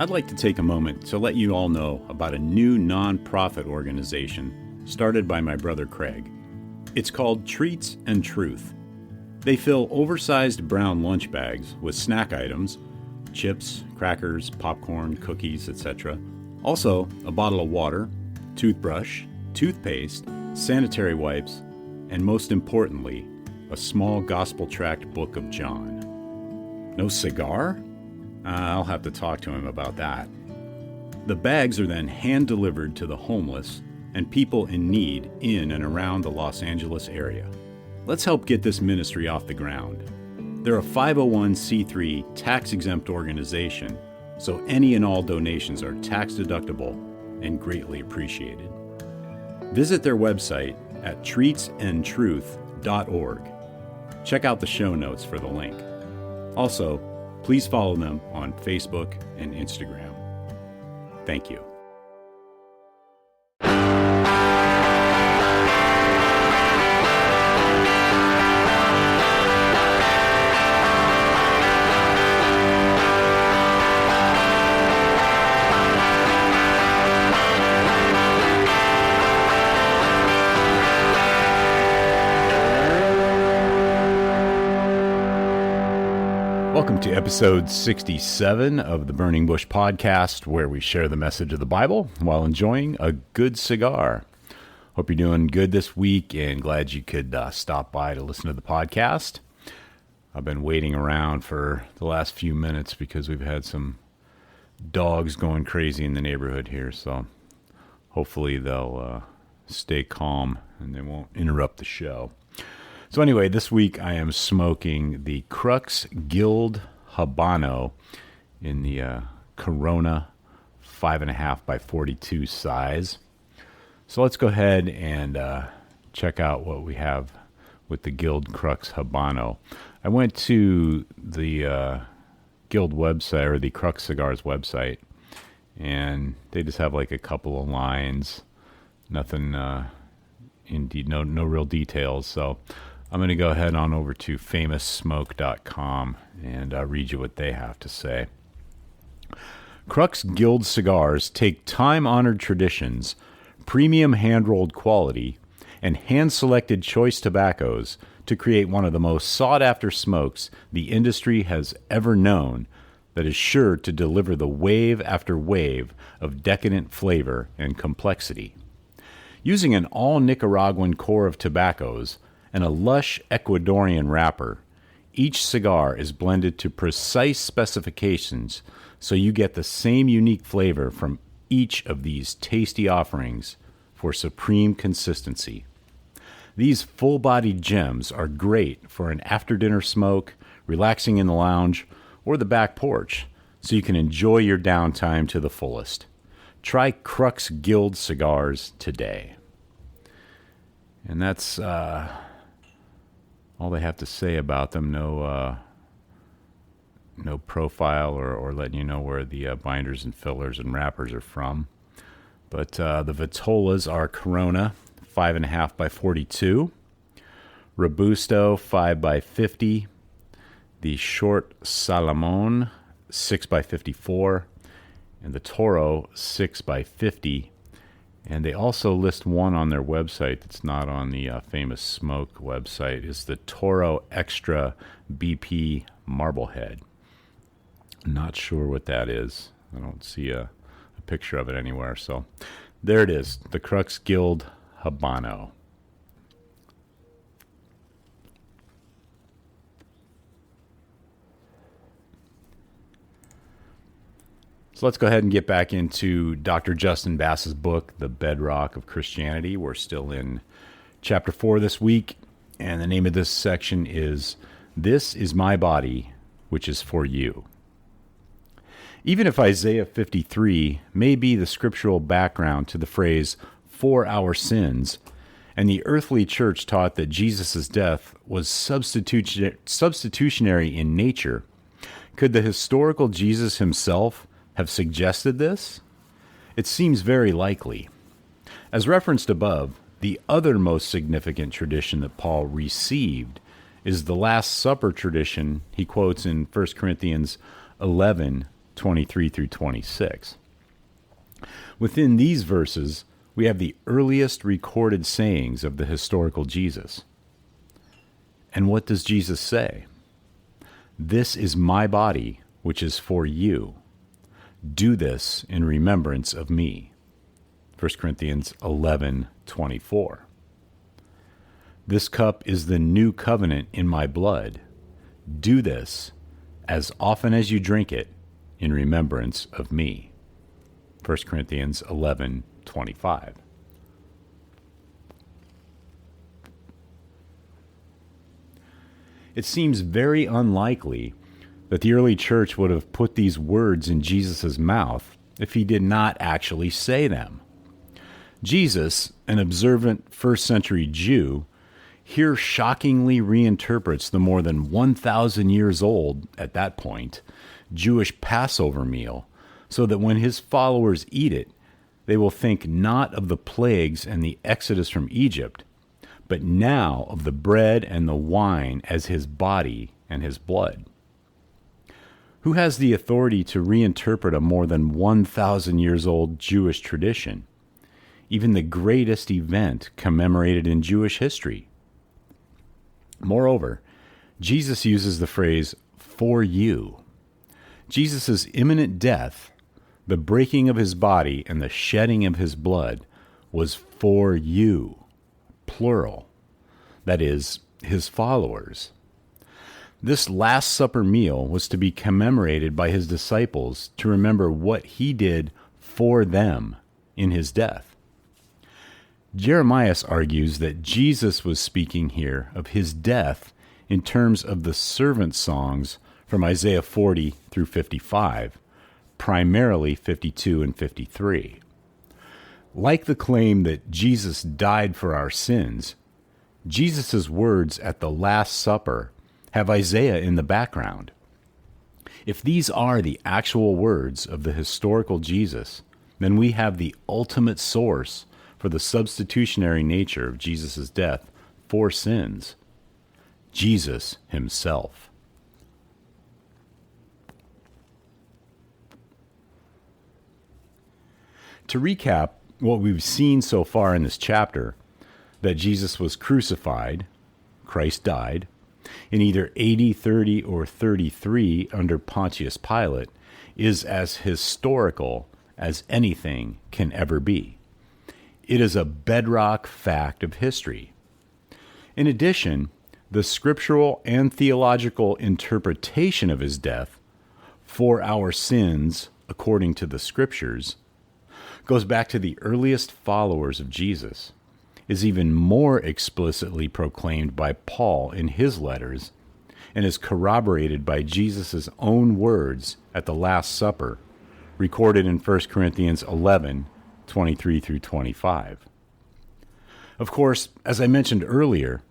I'd like to take a moment to let you all know about a new non-profit organization started by my brother Craig. It's called Treats and Truth. They fill oversized brown lunch bags with snack items, chips, crackers, popcorn, cookies, etc. Also, a bottle of water, toothbrush, toothpaste, sanitary wipes, and most importantly, a small gospel-tract book of John. No cigar? I'll have to talk to him about that. The bags are then hand-delivered to the homeless and people in need in and around the Los Angeles area. Let's help get this ministry off the ground. They're a 501c3 tax-exempt organization, so any and all donations are tax-deductible and greatly appreciated. Visit their website at treatsandtruth.org. Check out the show notes for the link. Also, please follow them on Facebook and Instagram. Thank you. Welcome to episode 67 of the Burning Bush podcast, where we share the message of the Bible while enjoying a good cigar. Hope you're doing good this week and glad you could stop by to listen to the podcast. I've been waiting around for the last few minutes because we've had some dogs going crazy in the neighborhood here, so hopefully they'll stay calm and they won't interrupt the show. So anyway, this week I am smoking the Crux Guild Habano in the Corona 5.5 by 42 size. So let's go ahead and check out what we have with the Guild Crux Habano. I went to the Guild website, or the Crux Cigars website, and they just have like a couple of lines, nothing, indeed, no real details. So I'm going to go ahead on over to famoussmoke.com and read you what they have to say. Crux Guild cigars take time-honored traditions, premium hand-rolled quality, and hand-selected choice tobaccos to create one of the most sought-after smokes the industry has ever known that is sure to deliver the wave after wave of decadent flavor and complexity. Using an all-Nicaraguan core of tobaccos and a lush Ecuadorian wrapper, each cigar is blended to precise specifications so you get the same unique flavor from each of these tasty offerings for supreme consistency. These full-bodied gems are great for an after-dinner smoke, relaxing in the lounge, or the back porch, so you can enjoy your downtime to the fullest. Try Crux Guild cigars today. And that's all they have to say about them. No profile or letting you know where the binders and fillers and wrappers are from. But the Vitolas are Corona 5.5 by 42, Robusto 5 by 50, the short Salomon 6 by 54, and the Toro 6 by 50. And they also list one on their website that's not on the Famous Smoke website. It's the Toro Extra BP Marblehead. Not sure what that is. I don't see a picture of it anywhere. So there it is, the Crux Guild Habano. So let's go ahead and get back into Dr. Justin Bass's book, The Bedrock of Christianity. We're still in chapter 4 this week, and the name of this section is This is My Body, Which is for You. Even if Isaiah 53 may be the scriptural background to the phrase, for our sins, and the earthly church taught that Jesus' death was substitutionary in nature, could the historical Jesus himself have suggested this? It seems very likely. As referenced above, the other most significant tradition that Paul received is the Last Supper tradition he quotes in 1 Corinthians 11, 23 through 26. Within these verses, we have the earliest recorded sayings of the historical Jesus. And what does Jesus say? "This is my body, which is for you. Do this in remembrance of me." 1 Corinthians 11:24. "This cup is the new covenant in my blood. Do this as often as you drink it in remembrance of me." 1 Corinthians 11:25. It seems very unlikely that the early church would have put these words in Jesus' mouth if he did not actually say them. Jesus, an observant first-century Jew, here shockingly reinterprets the more than 1,000 years old, at that point, Jewish Passover meal, so that when his followers eat it, they will think not of the plagues and the exodus from Egypt, but now of the bread and the wine as his body and his blood. Who has the authority to reinterpret a more than 1,000 years old Jewish tradition, even the greatest event commemorated in Jewish history? Moreover, Jesus uses the phrase, "for you." Jesus' imminent death, the breaking of his body, and the shedding of his blood was for you, plural. That is, his followers. This Last Supper meal was to be commemorated by his disciples to remember what he did for them in his death. Jeremiah argues that Jesus was speaking here of his death in terms of the servant songs from Isaiah 40 through 55, primarily 52 and 53. Like the claim that Jesus died for our sins, Jesus' words at the Last Supper have Isaiah in the background. If these are the actual words of the historical Jesus, then we have the ultimate source for the substitutionary nature of Jesus' death for sins, Jesus himself. To recap what we've seen so far in this chapter, that Jesus was crucified, Christ died, in either AD 30 or 33 under Pontius Pilate, is as historical as anything can ever be. It is a bedrock fact of history. In addition, the scriptural and theological interpretation of his death for our sins, according to the scriptures, goes back to the earliest followers of Jesus, is even more explicitly proclaimed by Paul in his letters, and is corroborated by Jesus' own words at the Last Supper, recorded in 1 Corinthians 11, 23 through 25. Of course, as I mentioned earlier,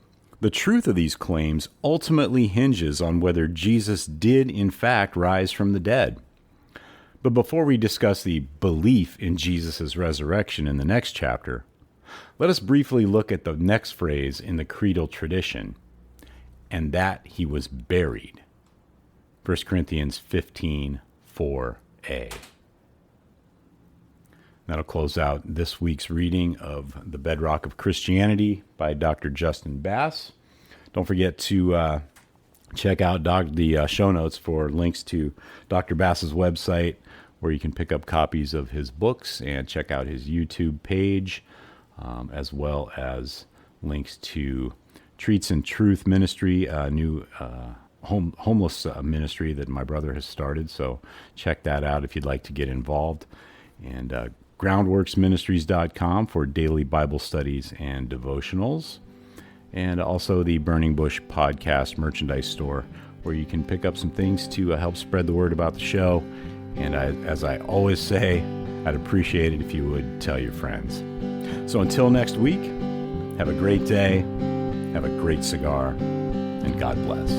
the truth of these claims ultimately hinges on whether Jesus did in fact rise from the dead. But before we discuss the belief in Jesus' resurrection in the next chapter, let us briefly look at the next phrase in the creedal tradition, and that he was buried. 1 Corinthians 15, 4a. That'll close out this week's reading of The Bedrock of Christianity by Dr. Justin Bass. Don't forget to check out the show notes for links to Dr. Bass's website, where you can pick up copies of his books and check out his YouTube page, as well as links to Treats and Truth Ministry, a new homeless ministry that my brother has started. So check that out if you'd like to get involved. And groundworksministries.com for daily Bible studies and devotionals. And also the Burning Bush podcast merchandise store, where you can pick up some things to help spread the word about the show. And as I always say, I'd appreciate it if you would tell your friends. So until next week, have a great day, have a great cigar, and God bless.